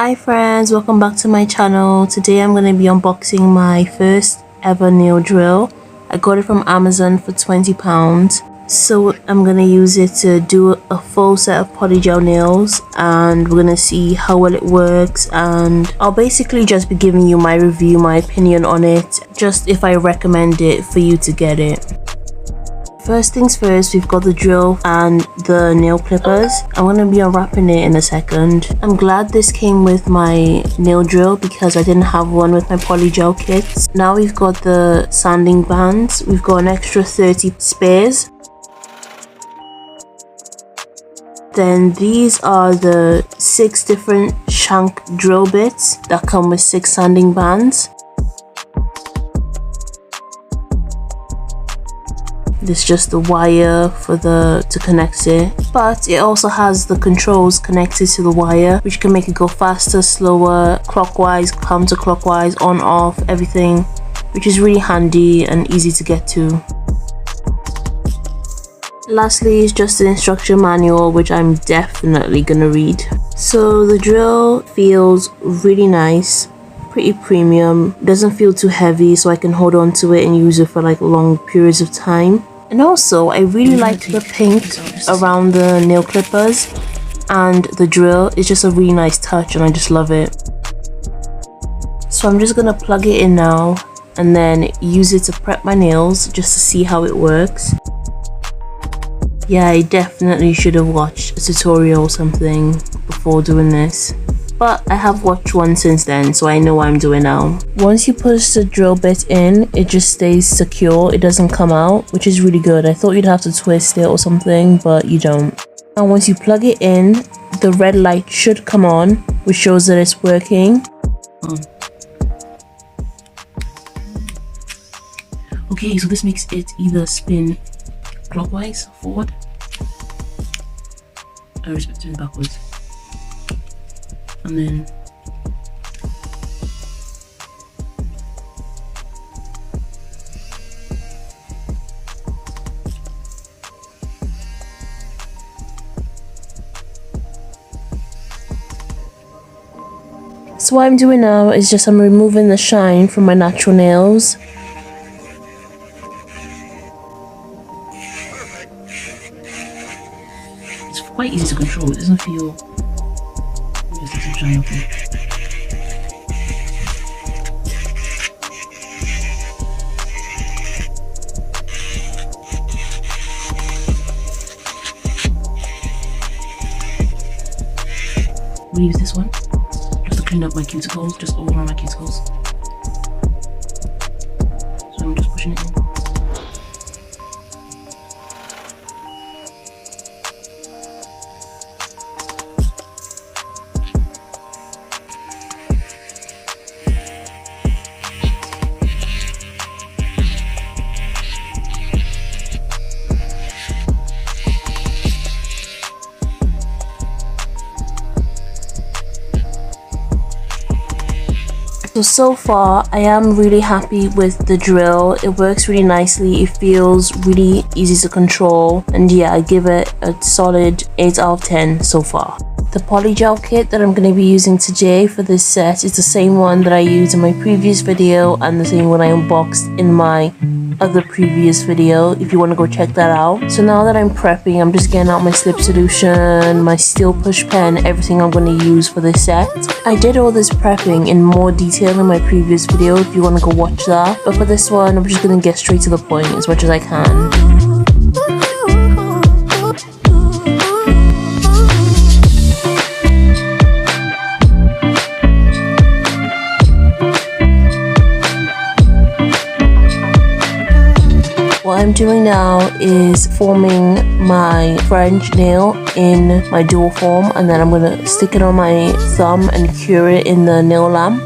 Hi friends, welcome back to my channel. Today I'm going to be unboxing my first ever nail drill. I got it from Amazon for £20. So I'm going to use it to do a full set of polygel nails, and we're going to see how well it works, and I'll basically just be giving you my review, my opinion on it, just if I recommend it for you to get it. First things first, we've got the drill and the nail clippers. I'm going to be unwrapping it in a second. I'm glad this came with my nail drill because I didn't have one with my polygel kits. Now we've got the sanding bands. We've got an extra 30 spares. Then these are the 6 different shank drill bits that come with 6 sanding bands. This is just the wire for to connect it, but it also has the controls connected to the wire, which can make it go faster, slower, clockwise, counterclockwise, on, off, everything, which is really handy and easy to get to. Lastly is just an instruction manual, which I'm definitely gonna read. So the drill feels really nice, pretty premium, doesn't feel too heavy, so I can hold on to it and use it for like long periods of time. And also I really like the pink around the nail clippers, and the drill is just a really nice touch and I just love it. So I'm just gonna plug it in now and then use it to prep my nails just to see how it works. Yeah, I definitely should have watched a tutorial or something before doing this, but I have watched one since then, so I know what I'm doing now. Once you push the drill bit in, it just stays secure, it doesn't come out, which is really good. I thought you'd have to twist it or something, but you don't. And once you plug it in, the red light should come on, which shows that it's working. Okay, so this makes it either spin clockwise, forward, or spin backwards. And then so what I'm doing now is just I'm removing the shine from my natural nails. It's quite easy to control, it doesn't feel shine. Okay. I'm gonna use this one just to clean up my cuticles, just all around my cuticles. So I'm just pushing it in. So far I am really happy with the drill. It works really nicely, it feels really easy to control, and yeah, I give it a solid 8 out of 10 so far. The polygel kit that I'm going to be using today for this set is the same one that I used in my previous video and the same one I unboxed in my other previous video, if you want to go check that out. So now that I'm prepping, I'm just getting out my slip solution, my steel push pen, everything I'm going to use for this set. I did all this prepping in more detail in my previous video if you want to go watch that, but for this one I'm just going to get straight to the point as much as I can. What I'm doing now is forming my French nail in my dual form, and then I'm going to stick it on my thumb and cure it in the nail lamp.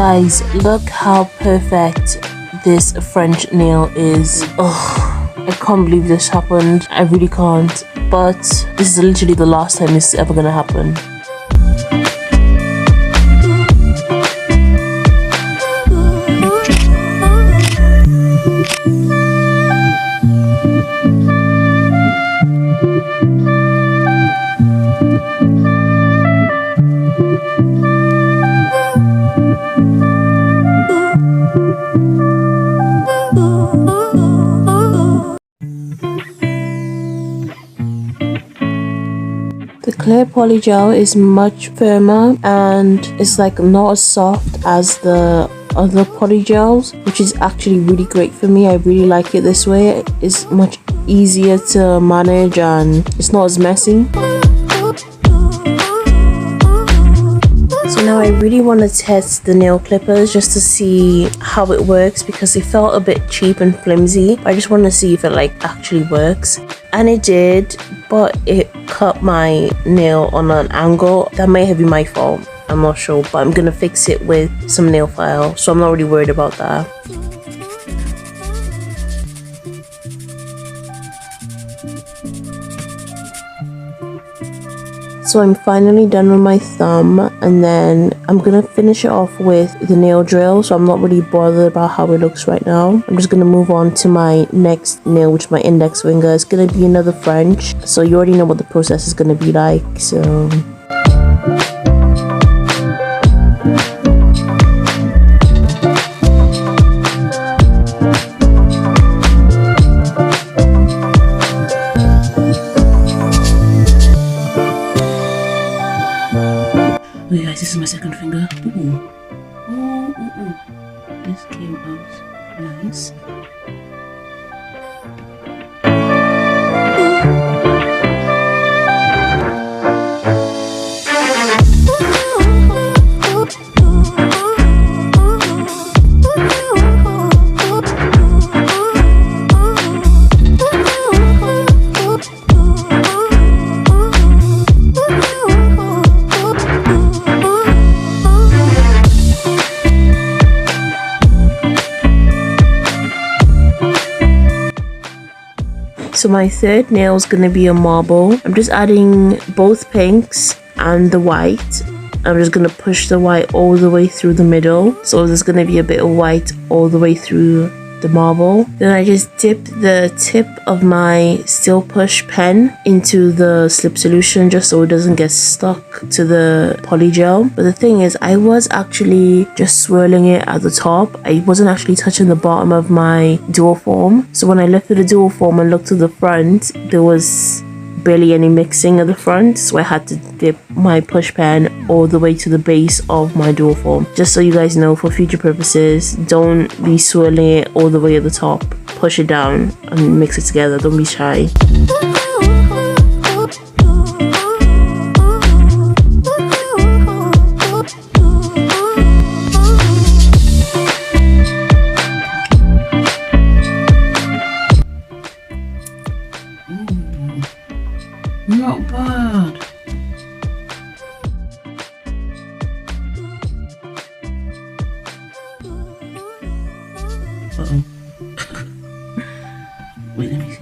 Guys, look how perfect this French nail is. Oh, I can't believe this happened. I really can't. But this is literally the last time this is ever gonna happen. The clear polygel is much firmer and it's like not as soft as the other polygels, which is actually really great for me. I really like it this way. It's much easier to manage and it's not as messy. So now I really want to test the nail clippers just to see how it works, because they felt a bit cheap and flimsy. I just want to see if it like actually works, and it did, but it cut my nail on an angle. That may have been my fault, I'm not sure, but I'm gonna fix it with some nail file, so I'm not really worried about that. So I'm finally done with my thumb, and then I'm gonna finish it off with the nail drill, so I'm not really bothered about how it looks right now. I'm just gonna move on to my next nail, which is my index finger. It's gonna be another French, so you already know what the process is gonna be like, so... Okay guys, this is my second finger. Ooh. Ooh. This came out nice. So my third nail is going to be a marble. I'm just adding both pinks and the white. I'm just going to push the white all the way through the middle. So there's going to be a bit of white all the way through the marble. Then I just dip the tip of my still push pen into the slip solution just so it doesn't get stuck to the polygel. But the thing is, I was actually just swirling it at the top. I wasn't actually touching the bottom of my dual form. So when I lifted the dual form and looked to the front, there was barely any mixing at the front, so I had to dip my push pen all the way to the base of my dual form. Just so you guys know, for future purposes, don't be swirling it all the way at the top. Push it down and mix it together, don't be shy. Not bad. Uh-oh. Wait, let me see.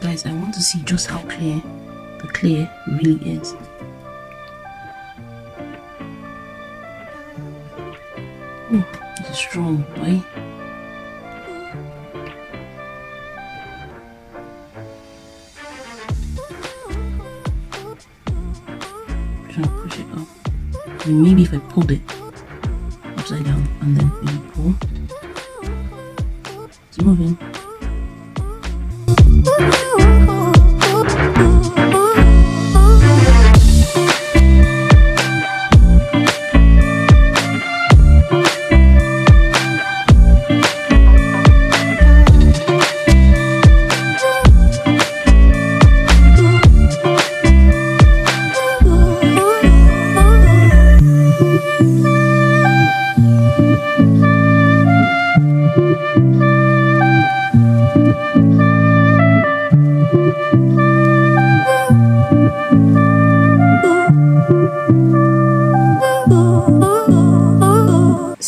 Guys, I want to see just how clear the clear really is. Oh, this is strong, boy. I'm trying to push it up. I mean, maybe if I pulled it upside down and then maybe pull. It's moving.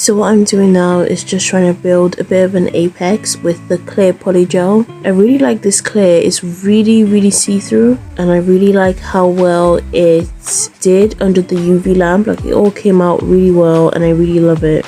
So what I'm doing now is just trying to build a bit of an apex with the clear polygel. I really like this clear. It's really see-through, and I really like how well it did under the UV lamp. Like, it all came out really well and I really love it.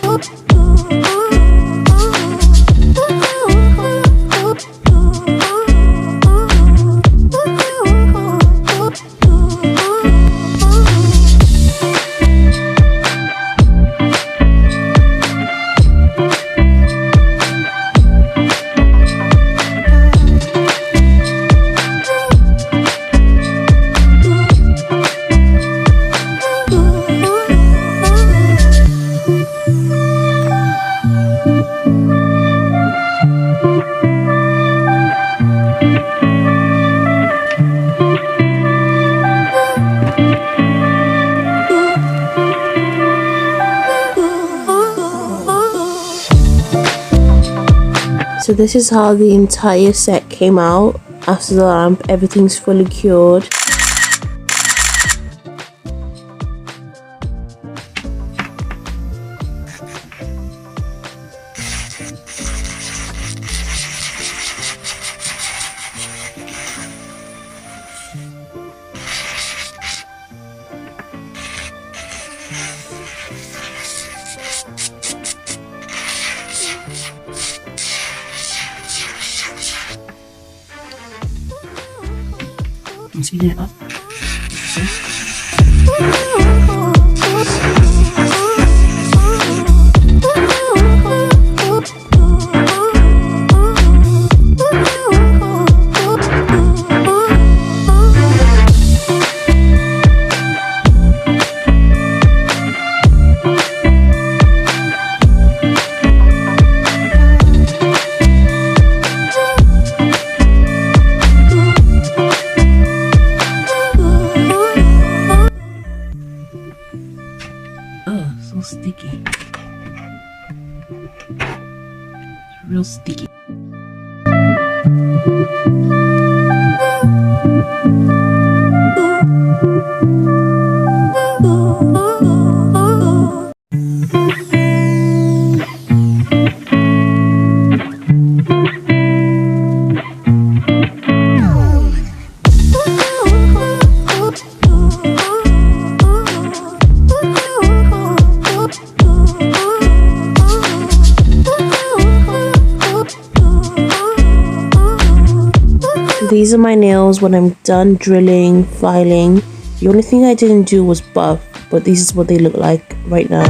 So this is how the entire set came out after the lamp. Everything's fully cured. See that up? So sticky. It's real sticky. These are my nails when I'm done drilling, filing. The only thing I didn't do was buff, but this is what they look like right now.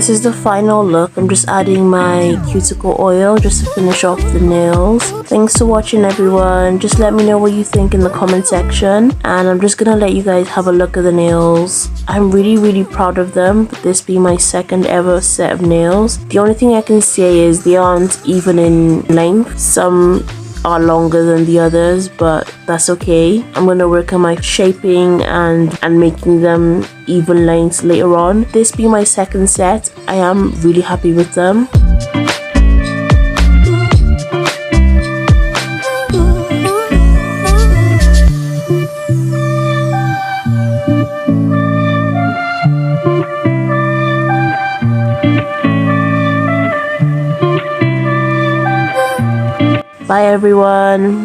this is the final look. I'm just adding my cuticle oil just to finish off the nails. Thanks for watching, everyone. Just let me know what you think in the comment section, and I'm just gonna let you guys have a look at the nails. I'm really proud of them, this being my second ever set of nails. The only thing I can say is they aren't even in length. Some are longer than the others, but that's okay. I'm gonna work on my shaping and making them even lengths later on. This being my second set, I am really happy with them. Bye everyone.